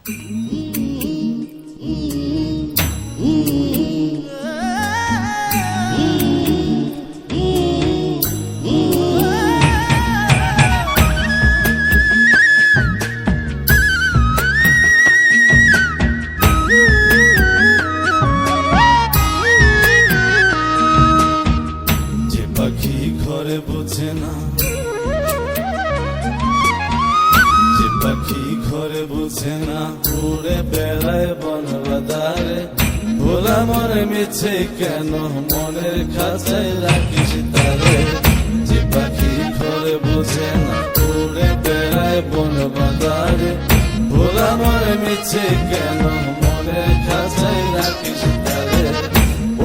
ঘরে বোঝে না, যে পাখি ঘরে বোঝে না, উড়ে বেড়ায় বন বাদারে। ভোলা মনে মিছে কেন মনের খাঁচায় রাখিস তারে। যে পাখি ঘরে বোঝে না, উড়ে বেড়ায় বন বাদারে। ভোলা মনে মিছে কেন মনের খাঁচায় রাখিস তারে।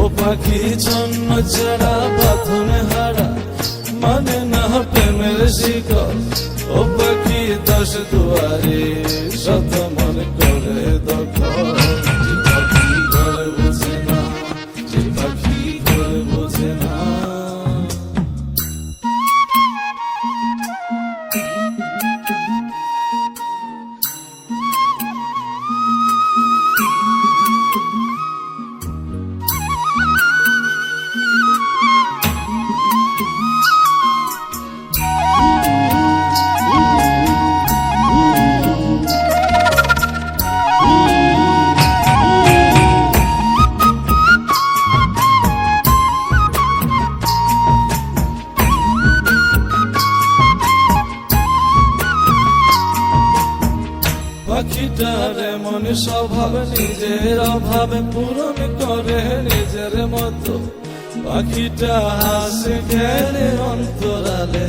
ও পাখি জন্ম ছাড়া বাঁধনে হারা, মানে না প্রেমের শিকল। ও পাখি 10 দুয়ারে, শত মন করে দখল। যে পাখি ঘরে বোঝে না, যে পাখি ঘরে বোঝে না। পাখিটার এমন স্বভাব, নিজের অভাবে পূরণ করে নিজের মতো। পাখিটা হাসে গেলে অন্তরালে,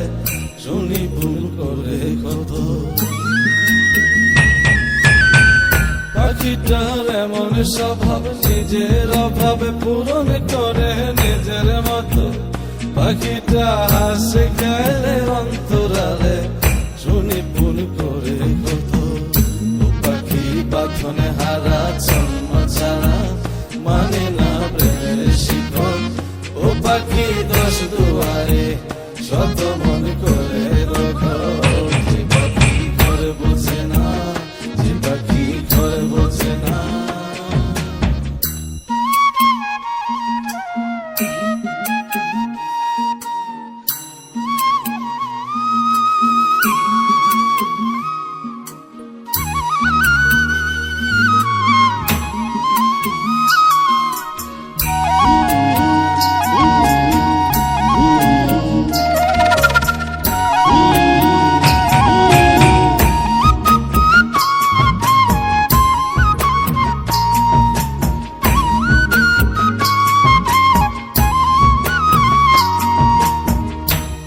শুনি ভুল করে কত। পাখিটার এমন স্বভাব, নিজের অভাবে পূরণ করে নিজের মতো। পাখিটা হাসে গেলে অন্তরালে, শুনি ভুল করে কত। বাঁধনে হারা জন্ম ছাড়া, মানে না প্রেমের শিকল। ও পাখি 10 দুয়ারে, শত মন করে দখল। যে পাখি ঘরে বোঝে না, যে পাখি ঘরে বোঝে না।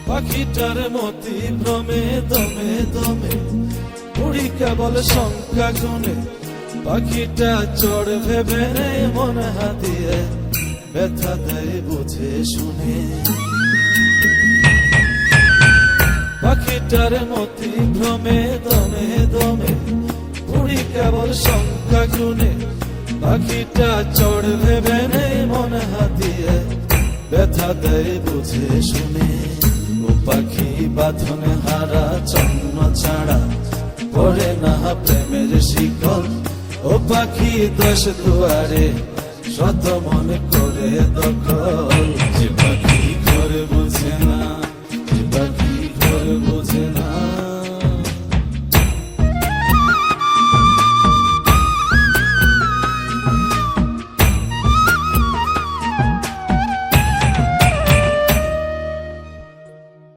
পাখিটার মতি ভ্রমে দমে দমে, উড়ি কেবল সংখ্যা গুনে। পাখিটা চড় ভেবে নেই মন হাতিয়ে, ব্যথা দেয় বুঝে শুনে। পাখিটার মতি ভ্রমে দমে দমে, উড়ি কেবল সংখ্যা গুনে। পাখিটা চড় ভেবে নেই মন হাতিয়ে, ব্যথা দেয় বুঝে শুনে। ও পাখি বাঁধনে হারা জন্ম ছাড়া, পড়ে না প্রেমের শিকল। ও পাখি 10 দুয়ারে, শত মন করে দখল। যে পাখি